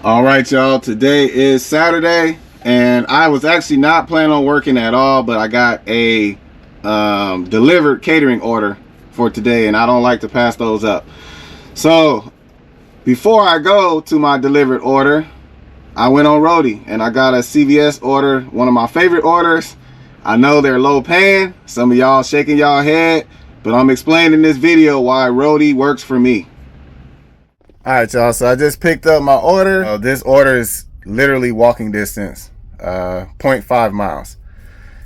All right, y'all, today is Saturday and I was actually not planning on working at all, but I got a delivered catering order for today and I don't like to pass those up. So before I go to my delivered order, I went on Roadie and I got a CVS order, one of my favorite orders. I know they're low paying, some of y'all shaking y'all head, but I'm explaining in this video why Roadie works for me. All right, y'all, so I just picked up my order. This order is literally walking distance, 0.5 miles.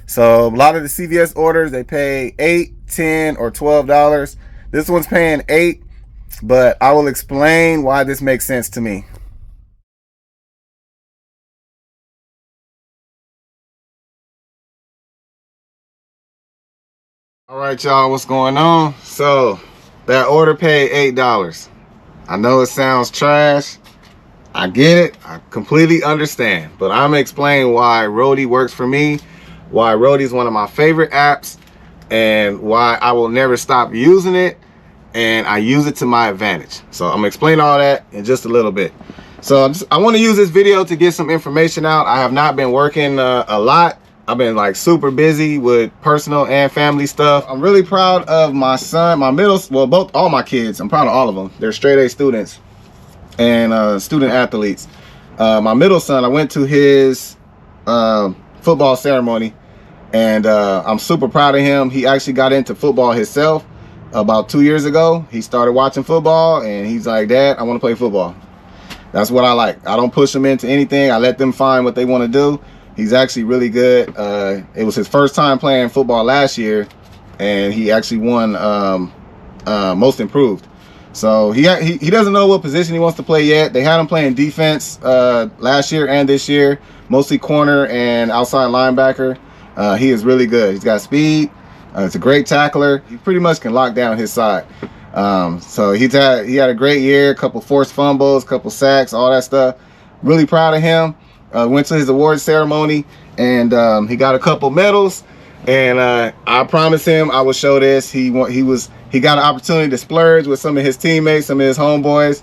So a lot of the CVS orders, they pay $8, $10, or $12. This one's paying $8, but I will explain why this makes sense to me. All right, y'all, what's going on? So that order paid $8. I know it sounds trash. I get it. I completely understand. But I'm explaining why Roadie works for me, why Roadie is one of my favorite apps, and why I will never stop using it, and I use it to my advantage. So I'm explaining all that in just a little bit. So I want to use this video to get some information out. I have not been working a lot. I've been like super busy with personal and family stuff. I'm really proud of my son, all my kids. I'm proud of all of them. They're straight A students and student athletes. My middle son, I went to his football ceremony and I'm super proud of him. He actually got into football himself about 2 years ago. He started watching football and he's like, "Dad, I want to play football." That's what I like. I don't push them into anything. I let them find what they want to do. He's actually really good. It was his first time playing football last year, and he actually won most improved. So he doesn't know what position he wants to play yet. They had him playing defense last year and this year, mostly corner and outside linebacker. He is really good. He's got speed. He's a great tackler. He pretty much can lock down his side. So he had a great year, a couple forced fumbles, a couple sacks, all that stuff. Really proud of him. Went to his awards ceremony and he got a couple medals, and I promised him I would show this. He got an opportunity to splurge with some of his teammates, some of his homeboys.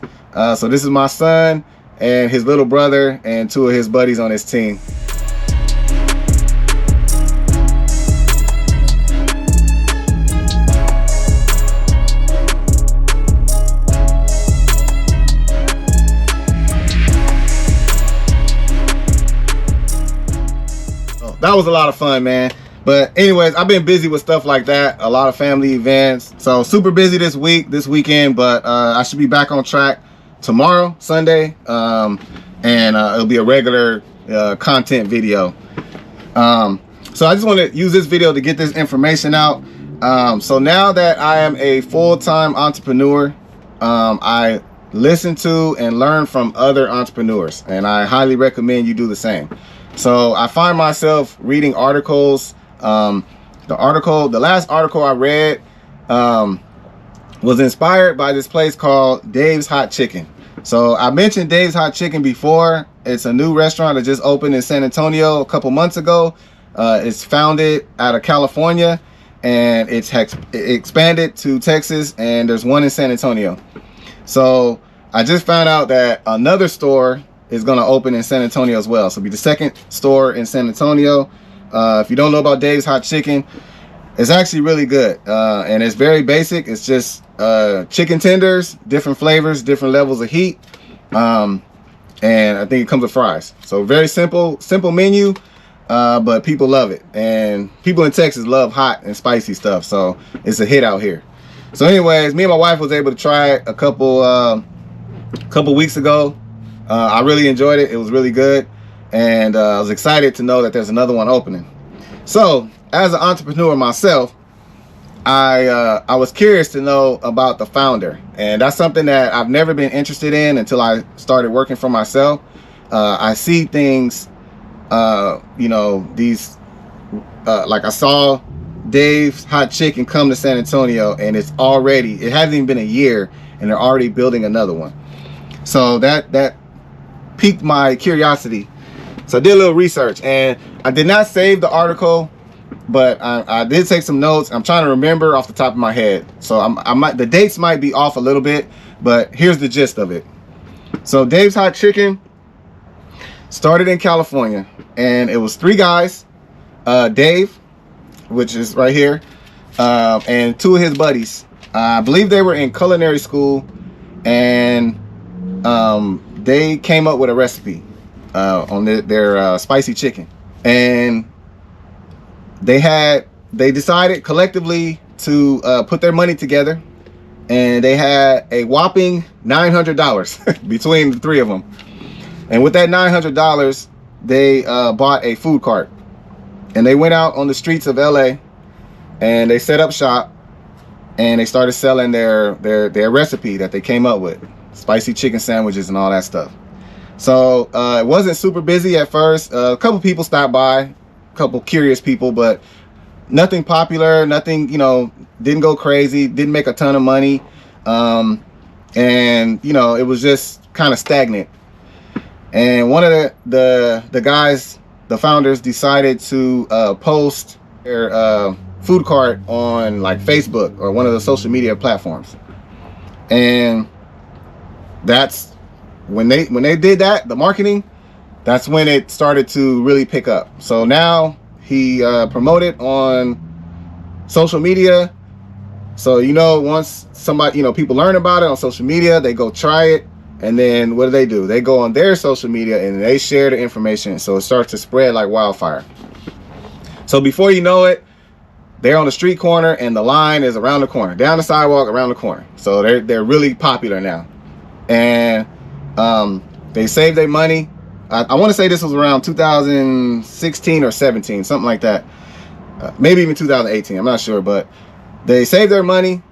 So this is my son and his little brother and two of his buddies on his team. That was a lot of fun, man. But anyways, I've been busy with stuff like that, a lot of family events. So super busy this weekend, but I should be back on track tomorrow, Sunday, and it'll be a regular content video. So I just want to use this video to get this information out. So now that I am a full-time entrepreneur, I listen to and learn from other entrepreneurs, and I highly recommend you do the same. So I find myself reading articles. The last article I read was inspired by this place called Dave's Hot Chicken. So I mentioned Dave's Hot Chicken before. It's a new restaurant that just opened in San Antonio a couple months ago. It's founded out of California and it expanded to Texas, and there's one in San Antonio. So I just found out that another store is going to open in San Antonio as well. So it'll be the second store in San Antonio. If you don't know about Dave's Hot Chicken, it's actually really good. And it's very basic. It's just chicken tenders, different flavors, different levels of heat. And I think it comes with fries. So very simple menu, but people love it. And people in Texas love hot and spicy stuff. So it's a hit out here. So anyways, me and my wife was able to try it a couple weeks ago. I really enjoyed it. It was really good, and I was excited to know that there's another one opening. So as an entrepreneur myself, I was curious to know about the founder, and that's something that I've never been interested in until I started working for myself. I see things, these like I saw Dave's Hot Chicken come to San Antonio, and it hasn't even been a year and they're already building another one. So that piqued my curiosity. So I did a little research, and I did not save the article, but I did take some notes. I'm trying to remember off the top of my head. So the dates might be off a little bit, but here's the gist of it. So Dave's Hot Chicken Started in California, and it was 3 guys, Dave, which is right here, and 2 of his buddies. I believe they were in culinary school, and they came up with a recipe on their spicy chicken, and they decided collectively to put their money together, and they had a whopping $900 between the 3 of them. And with that $900, they bought a food cart, and they went out on the streets of LA, and they set up shop, and they started selling their recipe that they came up with, spicy chicken sandwiches and all that stuff. So it wasn't super busy at first. A couple people stopped by, a couple curious people, but nothing popular, nothing, you know, didn't go crazy, didn't make a ton of money. And you know, it was just kind of stagnant. And one of the guys, the founders, decided to post their food cart on like Facebook or one of the social media platforms. And that's when they did that, the marketing, that's when it started to really pick up. So now he promoted on social media. So, you know, once somebody, you know, people learn about it on social media, they go try it. And then what do? They go on their social media and they share the information. So it starts to spread like wildfire. So before you know it, they're on the street corner and the line is around the corner, down the sidewalk, around the corner. So they're really popular now. And they saved their money. I want to say this was around 2016 or 17, something like that. Maybe even 2018, I'm not sure. But they saved their money.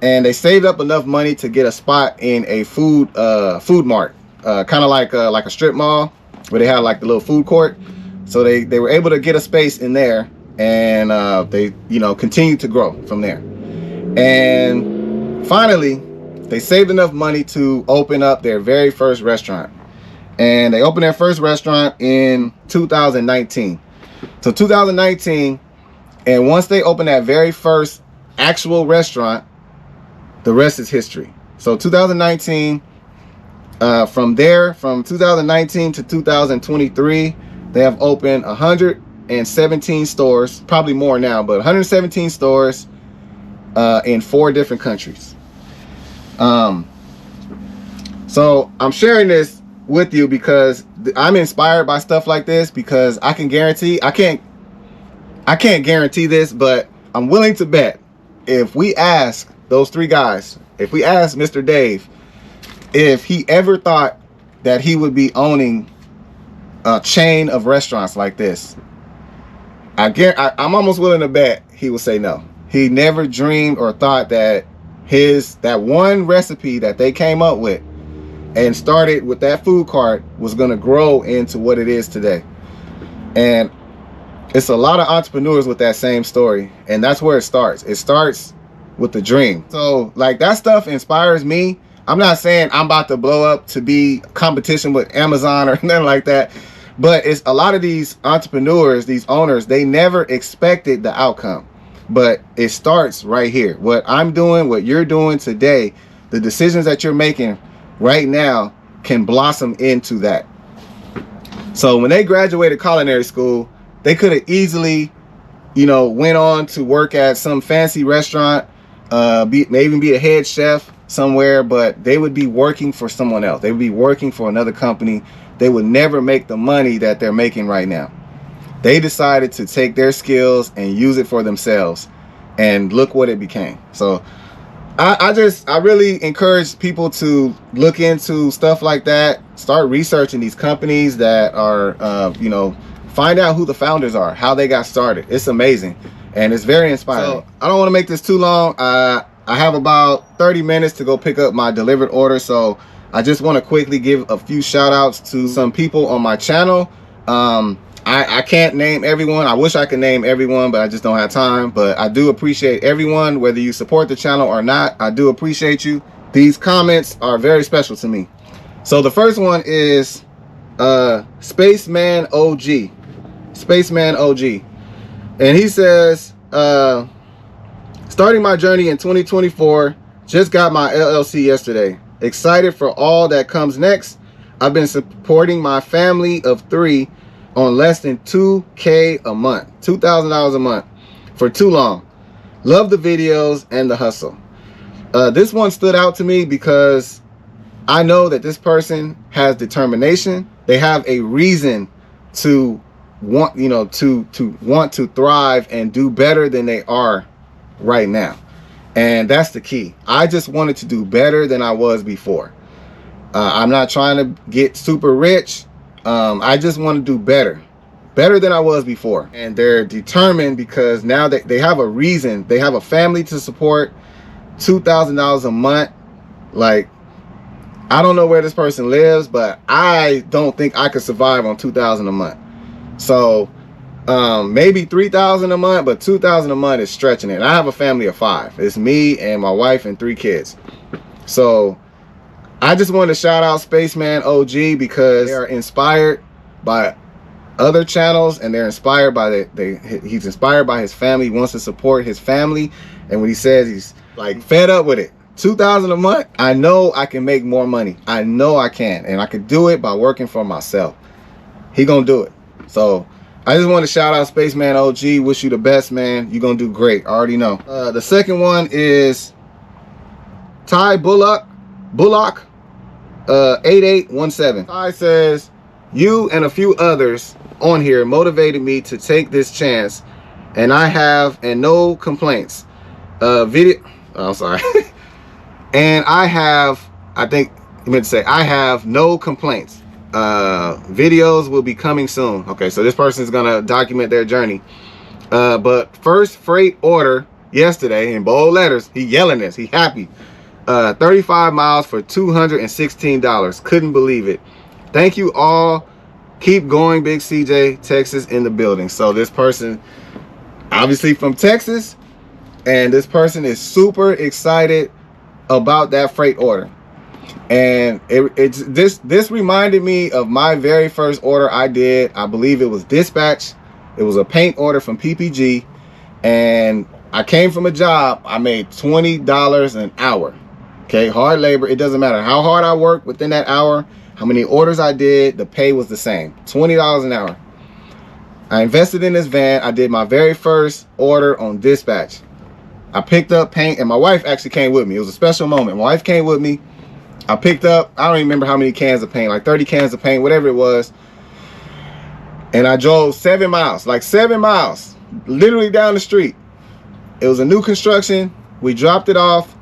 And they saved up enough money to get a spot in a food mart, kind of like a strip mall where they had like the little food court. So they were able to get a space in there, and they, you know, continued to grow from there. And finally, they saved enough money to open up their very first restaurant. And they opened their first restaurant in 2019. So 2019, and once they opened that very first actual restaurant, the rest is history. So 2019, from 2019 to 2023, they have opened 117 stores, probably more now, but 117 stores in 4 different countries. So I'm sharing this with you because I'm inspired by stuff like this, because I can't guarantee this, but I'm willing to bet if we ask those 3 guys, if we asked Mr. Dave if he ever thought that he would be owning a chain of restaurants like this, I'm almost willing to bet he would say no. He never dreamed or thought that that one recipe that they came up with and started with that food cart was going to grow into what it is today. And it's a lot of entrepreneurs with that same story, and that's where it starts. It starts with the dream. So like, that stuff inspires me. I'm not saying I'm about to blow up to be competition with Amazon or nothing like that, but it's a lot of these entrepreneurs, these owners, they never expected the outcome, but it starts right here. What I'm doing, what you're doing today, the decisions that you're making right now can blossom into that. So when they graduated culinary school, they could have easily, you know, went on to work at some fancy restaurant, maybe be a head chef somewhere, but they would be working for someone else. They would be working for another company. They would never make the money that they're making right now. They decided to take their skills and use it for themselves, and look what it became. So I really encourage people to look into stuff like that. Start researching these companies that are, you know, find out who the founders are, how they got started. It's amazing. And it's very inspiring. So I don't want to make this too long. I have about 30 minutes to go pick up my delivered order. So I just want to quickly give a few shout outs to some people on my channel. I can't name everyone. I wish I could name everyone, but I just don't have time. But I do appreciate everyone, whether you support the channel or not. I do appreciate you. These comments are very special to me. So the first one is Spaceman OG. Spaceman OG. And he says, starting my journey in 2024, just got my LLC yesterday. Excited for all that comes next. I've been supporting my family of 3 on less than $2K a month, $2,000 a month for too long. Love the videos and the hustle. This one stood out to me because I know that this person has determination. They have a reason to want, you know, to want to thrive and do better than they are right now. And that's the key. I just wanted to do better than I was before. I'm not trying to get super rich. I just want to do better than I was before. And they're determined because now that they have a reason, they have a family to support, $2,000 a month. Like, I don't know where this person lives, but I don't think I could survive on $2,000 a month. So maybe $3,000 a month, but $2,000 a month is stretching it. I have a family of 5. It's me and my wife and 3 kids. So I just wanted to shout out Spaceman OG because they are inspired by other channels, and they're inspired by he's inspired by his family. He wants to support his family, and when he says he's like fed up with it, $2,000 a month, I know I can make more money. I know I can, and I could do it by working for myself. He gonna do it. So I just want to shout out Spaceman OG. Wish you the best, man. You're gonna do great. I already know. The second one is Ty Bullock 8817. Ty says, you and a few others on here motivated me to take this chance, and I have no complaints. I'm sorry. And I think you meant to say I have no complaints. Videos will be coming soon. Okay, so this person is gonna document their journey. But first freight order yesterday in bold letters. He yelling this. He happy. 35 miles for $216. Couldn't believe it. Thank you all. Keep going, Big CJ, Texas in the building. So this person, obviously from Texas, and this person is super excited about that freight order. And this reminded me of my very first order I did. I believe it was dispatch. It was a paint order from PPG, and I came from a job. I made $20 an hour. Okay, hard labor. It doesn't matter how hard I worked within that hour, how many orders I did, the pay was the same, $20 an hour. I invested in this van. I did my very first order on dispatch. I picked up paint, and my wife actually came with me. It was a special moment. My wife came with me. I picked up, I don't even remember how many cans of paint, like 30 cans of paint, whatever it was. And I drove 7 miles, like 7 miles, literally down the street. It was a new construction. We dropped it off.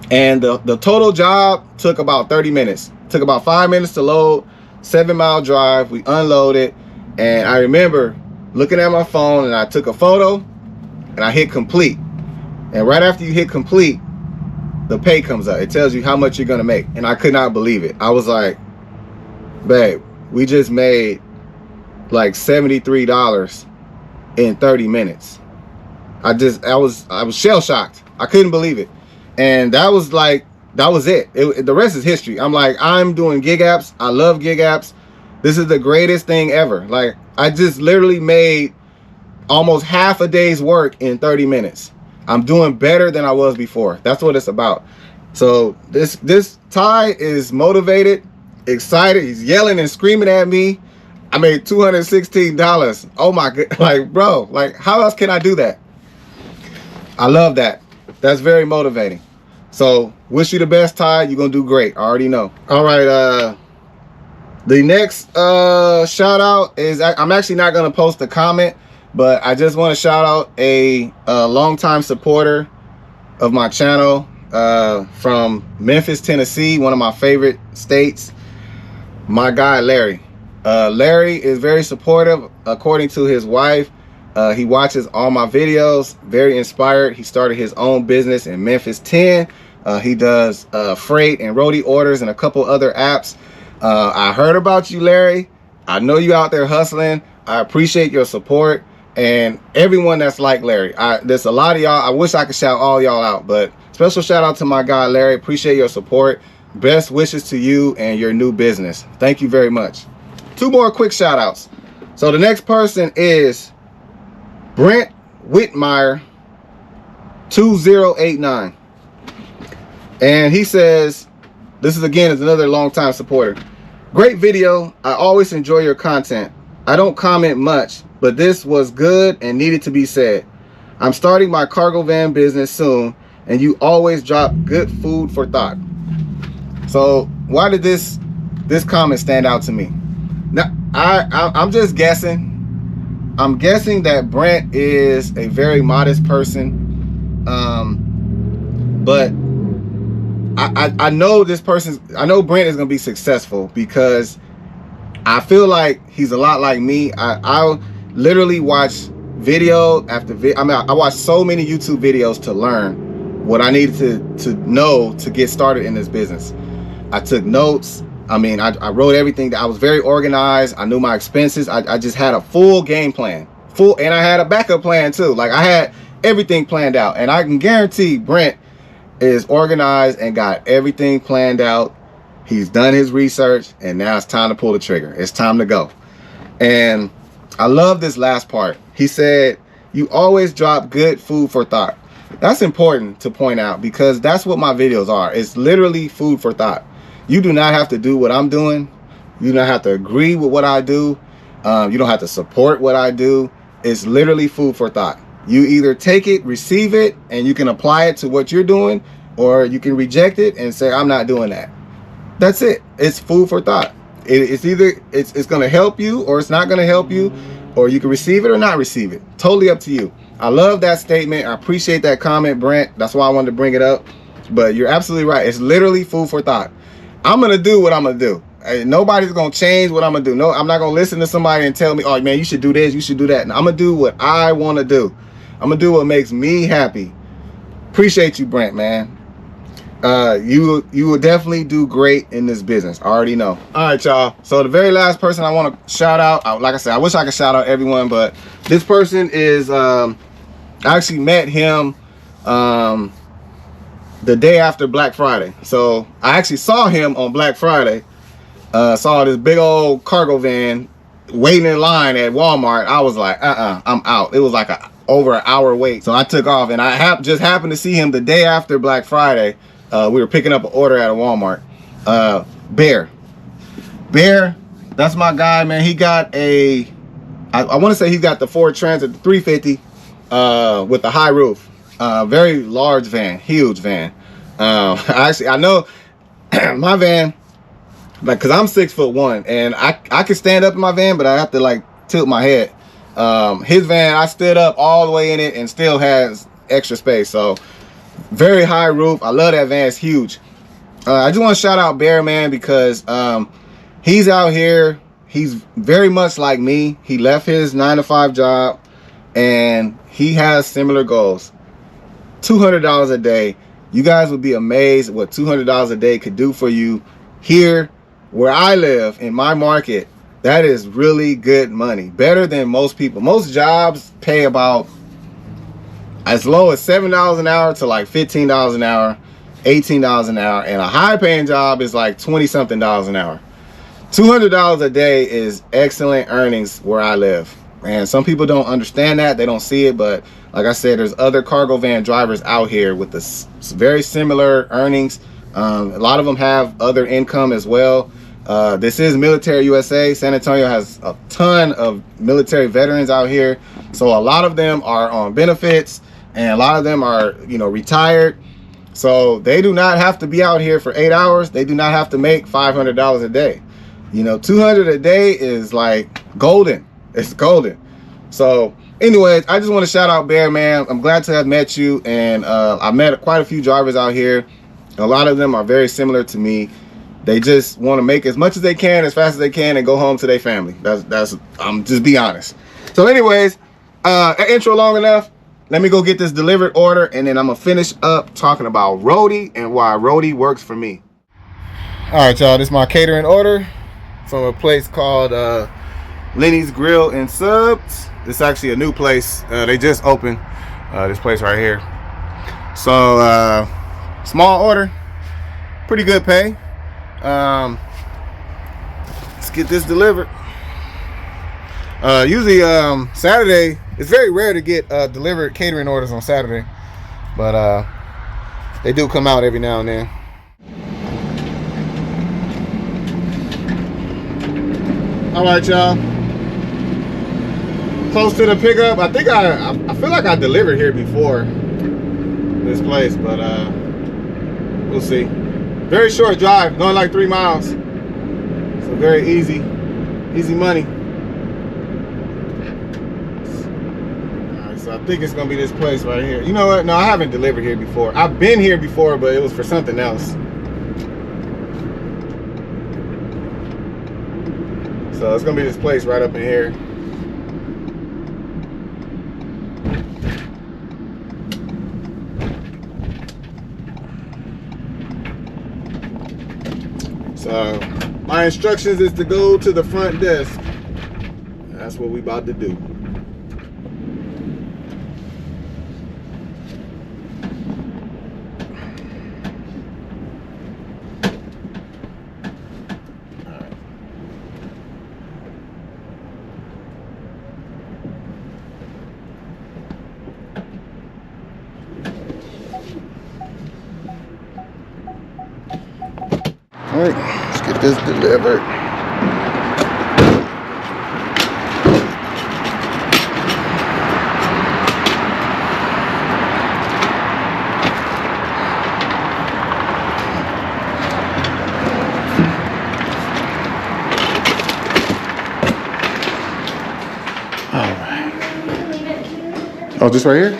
And the total job took about 30 minutes. Took about 5 minutes to load, 7-mile drive. We unloaded. And I remember looking at my phone, and I took a photo and I hit complete. And right after you hit complete, the pay comes up. It tells you how much you're gonna make. And I could not believe it. I was like, babe, we just made like $73 in 30 minutes. I was shell shocked. I couldn't believe it. And that was it. The rest is history. I'm like, I'm doing gig apps. I love gig apps. This is the greatest thing ever. Like, I just literally made almost half a day's work in 30 minutes. I'm doing better than I was before. That's what it's about. So this Ty is motivated, excited. He's yelling and screaming at me. I made $216. Oh my god. Like, bro, like, how else can I do that? I love that. That's very motivating. So wish you the best, Ty. You're gonna do great. I already know. All right, the next shout out is, I'm actually not gonna post a comment, but I just want to shout out a longtime supporter of my channel from Memphis, Tennessee, one of my favorite states. My guy Larry. Larry is very supportive. According to his wife, he watches all my videos, very inspired. He started his own business in Memphis 10. He does freight and Roadie orders and a couple other apps. I heard about you, Larry. I know you out there hustling. I appreciate your support, and everyone that's like Larry. There's a lot of y'all. I wish I could shout all y'all out, but special shout out to my guy Larry. Appreciate your support. Best wishes to you and your new business. Thank you very much. 2 more quick shout outs. So the next person is Brent Whitmire 2089, and he says, this is again is another longtime supporter. Great video. I always enjoy your content. I don't comment much, but this was good and needed to be said. I'm starting my cargo van business soon, and you always drop good food for thought. So why did this comment stand out to me? Now I'm just guessing. I'm guessing that Brent is a very modest person, but I know I know Brent is gonna be successful because I feel like he's a lot like me. I literally watch video after video. I mean, I watched so many YouTube videos to learn what I needed to know to get started in this business. I took notes. I mean, I wrote everything. I was very organized. I knew my expenses. I just had a full game plan, and I had a backup plan too. Like, I had everything planned out, and I can guarantee Brent is organized and got everything planned out. He's done his research, and now it's time to pull the trigger. It's time to go. And I love this last part. He said, you always drop good food for thought. That's important to point out because that's what my videos are. It's literally food for thought. You do not have to do what I'm doing. You don't have to agree with what I do. You don't have to support what I do. It's literally food for thought. You either take it, receive it, and you can apply it to what you're doing, or you can reject it and say, I'm not doing that. That's it. It's food for thought. It's either it's going to help you or it's not going to help you, or you can receive it or not receive it. Totally up to you. I love that statement. I appreciate that comment, Brent. That's why I wanted to bring it up. But you're absolutely right. It's literally food for thought. I'm going to do what I'm going to do. Nobody's going to change what I'm going to do. No, I'm not going to listen to somebody and tell me, oh, man, you should do this, you should do that. And I'm going to do what I want to do. I'm going to do what makes me happy. Appreciate you, Brent, man. You will definitely do great in this business. I already know. All right, y'all. So the very last person I want to shout out, like I said, I wish I could shout out everyone, but this person is, I actually met him the day after Black Friday. So I actually saw him on Black Friday. Saw this big old cargo van waiting in line at Walmart. I was like, I'm out. It was like over an hour wait. So I took off, and I just happened to see him the day after Black Friday. We were picking up an order at a Walmart. Bear, that's my guy, man. He got I want to say he's got the Ford Transit 350 with the high roof. Very large van, huge van. I know my van, like, cause I'm 6'1", and I can stand up in my van, but I have to like tilt my head. His van, I stood up all the way in it and still has extra space. So very high roof. I love that van. It's huge. I just want to shout out Bear, man, because he's out here. He's very much like me. He left his 9-to-5 job, and he has similar goals. $200 a day. You guys would be amazed what $200 a day could do for you. Here where I live in my market, that is really good money. Better than most people. Most jobs pay about as low as $7 an hour to like $15 an hour, $18 an hour, and a high paying job is like $20-something an hour. $200 a day is excellent earnings where I live. And some people don't understand that. They don't see it, but like I said, there's other cargo van drivers out here with this very similar earnings. A lot of them have other income as well. This is Military USA. San Antonio has a ton of military veterans out here. So a lot of them are on benefits, and a lot of them are, retired. So they do not have to be out here for 8 hours. They do not have to make $500 a day. $200 a day is like golden. It's golden. So anyways, I just want to shout out Bear, man. I'm glad to have met you. And I met quite a few drivers out here. A lot of them are very similar to me. They just want to make as much as they can, as fast as they can, and go home to their family. I'm just be honest. So anyways, intro long enough. Let me go get this delivered order, and then I'm gonna finish up talking about Roadie and why Roadie works for me. All right, y'all, this is my catering order from a place called Lenny's Grill and Subs. This is actually a new place. They just opened this place right here. So small order, pretty good pay. Let's get this delivered. Usually Saturday, it's very rare to get delivered catering orders on Saturday, but they do come out every now and then. All right, y'all. Close to the pickup. I think I feel like I delivered here before this place, but we'll see. Very short drive, going like 3 miles. So very easy money. All right, so I think it's gonna be this place right here. You know what? No, I haven't delivered here before. I've been here before, but it was for something else. So it's gonna be this place right up in here. So my instructions is to go to the front desk. That's what we about to do. All right, let's get this delivered. All right. Oh, just right here?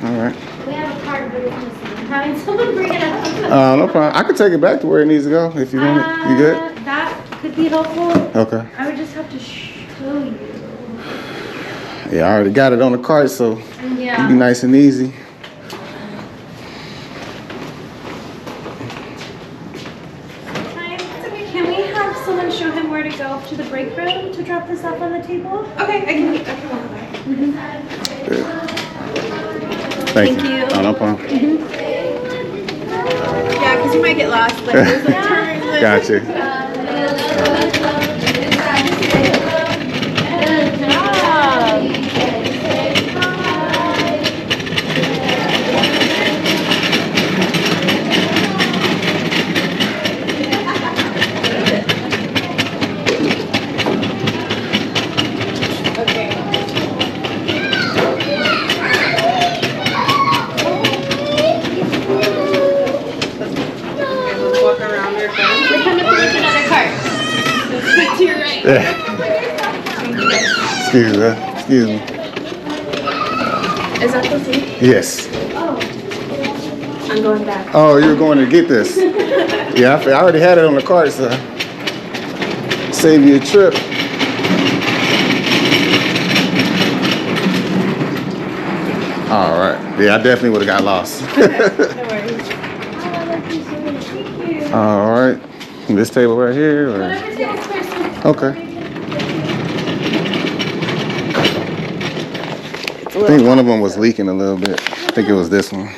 All right. We have a card, but it's missing. I'm having someone bring it up. No problem. I could take it back to where it needs to go if you want it. You good? That could be helpful. Okay. I would just have to show you. Yeah, I already got it on the cart, so Yeah. it'll be nice and easy. Can we have someone show him where to go to the break room to drop this off on the table? Okay, I can walk there. Good. Thank you. you. Oh, no problem. Yeah, because you might get lost. Like, there's a turn. Like, Gotcha. walk around there. We're coming through with another cart. Straight to your right. Excuse me. Excuse me. Is that the seat? Yes. Oh. I'm going back. Oh, you were going to get this. Yeah, I already had it on the cart, so save you a trip. All right. Yeah, I definitely would have got lost. No worries. Thank you. All right. This table right here? Or? Whatever table's first. Okay. I think one of them was leaking a little bit. I think it was this one.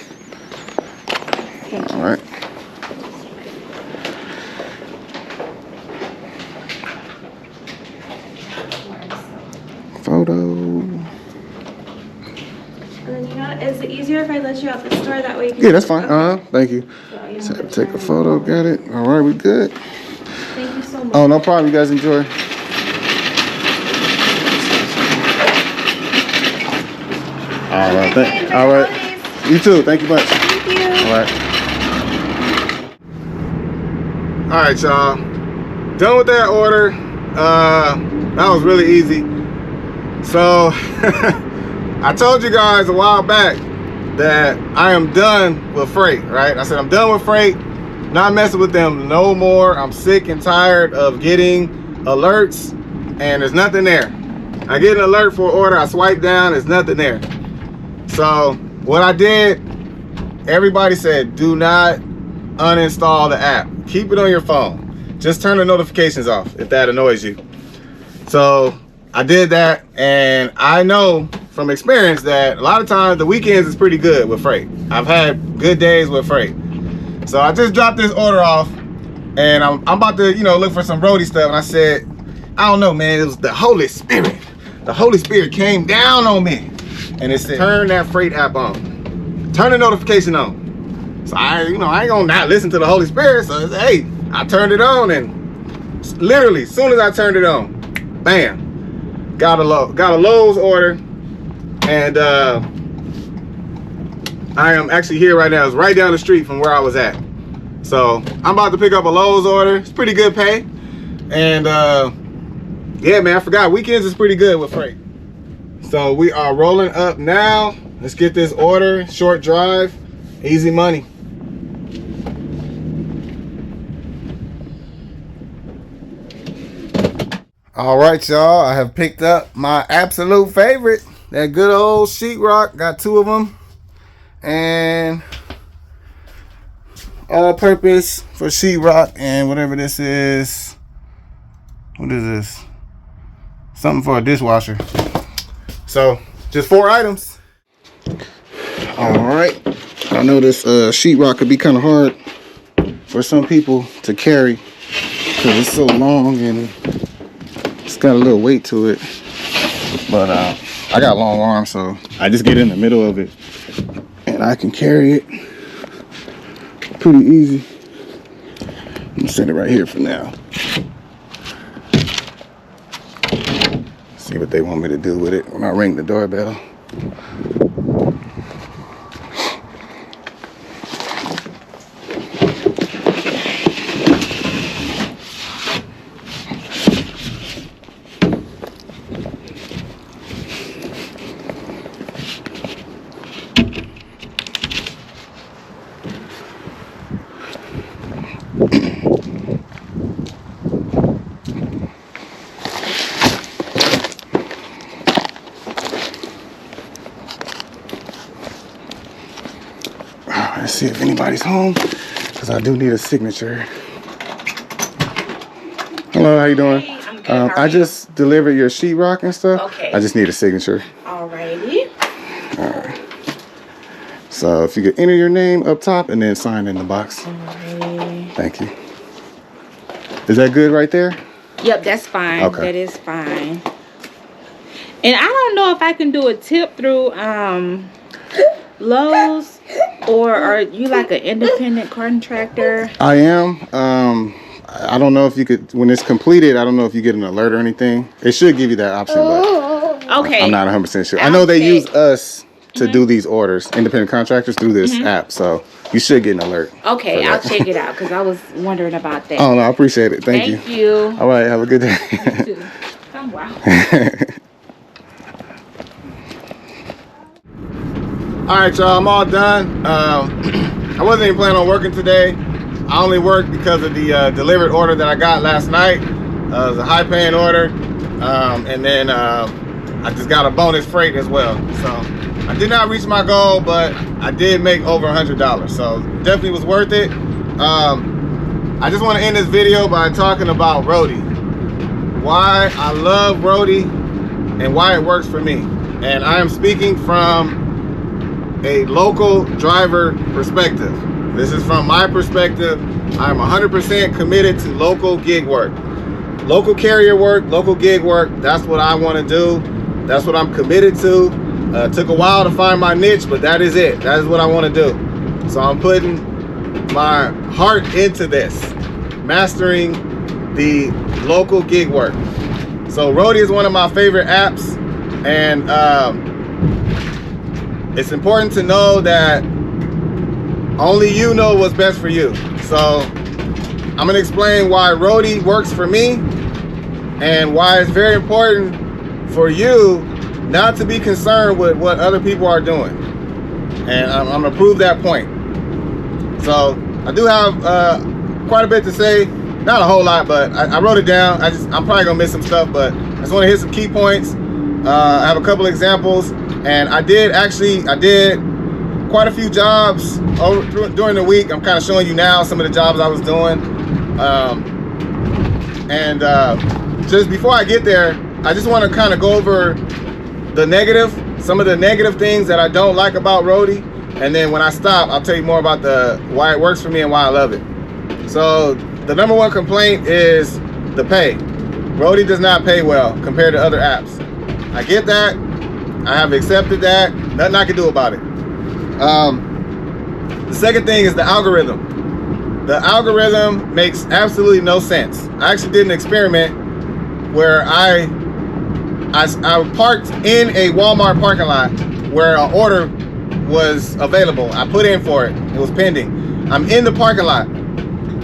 All right. Photo. And then you know, is it easier if I let you out the store? That way you can. Yeah, that's fine. Thank you. So you don't So have to take a turn. photo. Got it. All right, we good. Thank you so much. Oh, no problem. You guys enjoy. All right. All right. You too. Thank you much. Thank you. All right. All right, y'all. Done with that order. That was really easy. So I told you guys a while back that I am done with freight, right? I said I'm done with freight, not messing with them no more. I'm sick and tired of getting alerts and there's nothing there. I get an alert for an order, I swipe down, there's nothing there. So what I did, everybody said, do not uninstall the app. Keep it on your phone. Just turn the notifications off if that annoys you. So I did that, and I know from experience that a lot of times the weekends is pretty good with freight. I've had good days with freight. So I just dropped this order off, and I'm about to, you know, look for some Roadie stuff, and I said, I don't know, man, it was the Holy Spirit. The Holy Spirit came down on me, and it said, turn that freight app on. Turn the notification on. So I ain't gonna not listen to the Holy Spirit, so hey, I turned it on, and literally, as soon as I turned it on, Bam. Got a Lowe's order, and I am actually here right now. It's right down the street from where I was at. So I'm about to pick up a Lowe's order. It's pretty good pay. And yeah, man, I forgot weekends is pretty good with freight. So we are rolling up now. Let's get this order. Short drive, easy money. All right, y'all, I have picked up my absolute favorite, that good old sheetrock. Got 2 of them, and all purpose for sheetrock, and whatever this is. What is this? Something for a dishwasher. So just 4 items. All right, I know this sheetrock could be kind of hard for some people to carry because it's so long and it's got a little weight to it, but I got long arms, so I just get in the middle of it and I can carry it pretty easy. I'm gonna set it right here for now. See what they want me to do with it when I ring the doorbell. Let's see if anybody's home, because I do need a signature. Hello, how you doing? Hey, I'm good. How are I you? just delivered your sheetrock and stuff. Okay. I just need a signature. Alrighty. Alright. So if you could enter your name up top and then sign in the box. Alrighty. Thank you. Is that good right there? Yep, that's fine. Okay. That is fine. And I don't know if I can do a tip through Lowe's, or are you like an independent contractor? I am. I don't know if you could, when it's completed, I don't know if you get an alert or anything. It should give you that option, but Okay. I'm not 100% sure. I know they Okay. use us to do these orders, independent contractors through this app, so you should get an alert. Okay, for I'll that. check it out because I was wondering about that. Oh, no, I appreciate it. Thank Thank you. you. All right, have a good day. You too. Oh, wow. All right, y'all, I'm all done. I wasn't even planning on working today. I only worked because of the delivered order that I got last night. It was a high-paying order, and then I just got a bonus freight as well. So I did not reach my goal, but I did make over $100, so definitely was worth it. I just want to end this video by talking about Roadie, why I love Roadie and why it works for me. And I am speaking from a local driver perspective. This is from my perspective. I'm 100% committed to local gig work, local carrier work, local gig work. That's what I want to do. That's what I'm committed to. Took a while to find my niche, but that is it. That is what I want to do. So I'm putting my heart into this, mastering the local gig work. So Roadie is one of my favorite apps, and it's important to know that only you know what's best for you. So I'm gonna explain why Roadie works for me and why it's very important for you not to be concerned with what other people are doing. And I'm gonna prove that point. So I do have quite a bit to say, not a whole lot, but I wrote it down. I'm probably gonna miss some stuff, but I just want to hit some key points. I have a couple examples, and I did quite a few jobs during the week. I'm kind of showing you now some of the jobs I was doing. Just before I get there, I just want to kind of go over some of the negative things that I don't like about Roadie. And then when I stop, I'll tell you more about why it works for me and why I love it. So the number one complaint is the pay. Roadie does not pay well compared to other apps. I get that. I have accepted that. Nothing I can do about it. The second thing is the algorithm. The algorithm makes absolutely no sense. I actually did an experiment where I parked in a Walmart parking lot where an order was available. I put in for it. It was pending. I'm in the parking lot,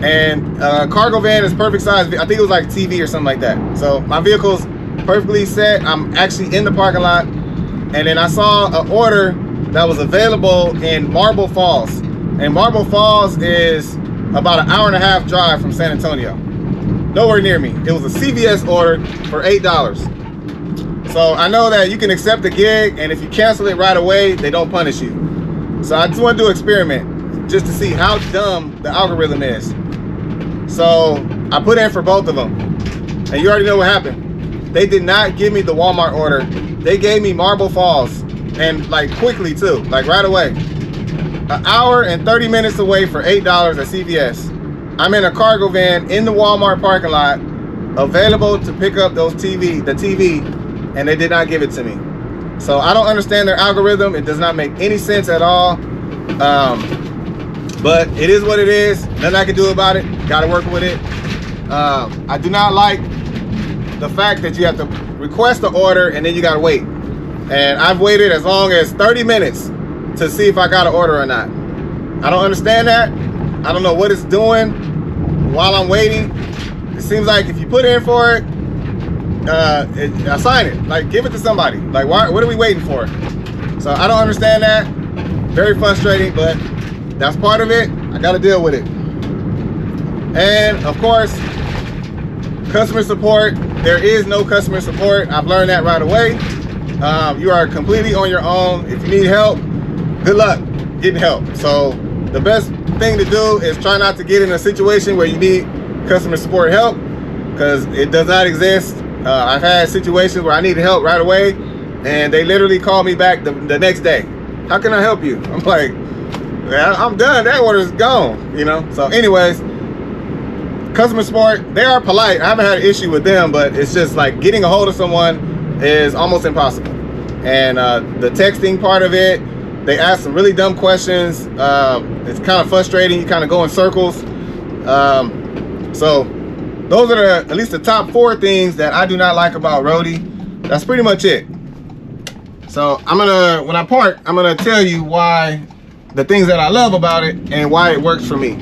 and cargo van is perfect size. I think it was like TV or something like that. So my vehicle's perfectly set. I'm actually in the parking lot, and then I saw an order that was available in Marble Falls. And Marble Falls is about an hour and a half drive from San Antonio. Nowhere near me. It was a CVS order for $8. So I know that you can accept the gig, and if you cancel it right away, they don't punish you. So I just want to do an experiment just to see how dumb the algorithm is. So I put in for both of them, and you already know what happened. They did not give me the Walmart order. They gave me Marble Falls, and like quickly too, like right away. An hour and 30 minutes away for $8 at CVS. I'm in a cargo van in the Walmart parking lot, available to pick up the TV, and they did not give it to me. So I don't understand their algorithm. It does not make any sense at all. But it is what it is. Nothing I can do about it. Gotta work with it. I do not like the fact that you have to request the order and then you gotta wait. And I've waited as long as 30 minutes to see if I got an order or not. I don't understand that. I don't know what it's doing while I'm waiting. It seems like if you put in for it, assign it. Like, give it to somebody. Like, why? What are we waiting for? So I don't understand that. Very frustrating, but that's part of it. I got to deal with it. And of course, customer support. There is no customer support. I've learned that right away. You are completely on your own. If you need help, good luck getting help. So the best thing to do is try not to get in a situation where you need customer support help, because it does not exist. I've had situations where I needed help right away, and they literally call me back the next day. How can I help you? I'm like, I'm done. That order's gone, you know? So anyways, customer support, they are polite. I haven't had an issue with them, but it's just like getting a hold of someone is almost impossible. And the texting part of it, they ask some really dumb questions. It's kind of frustrating. You kind of go in circles. So those are at least the top 4 things that I do not like about Roadie. That's pretty much it. So when I park, I'm gonna tell you why, the things that I love about it and why it works for me.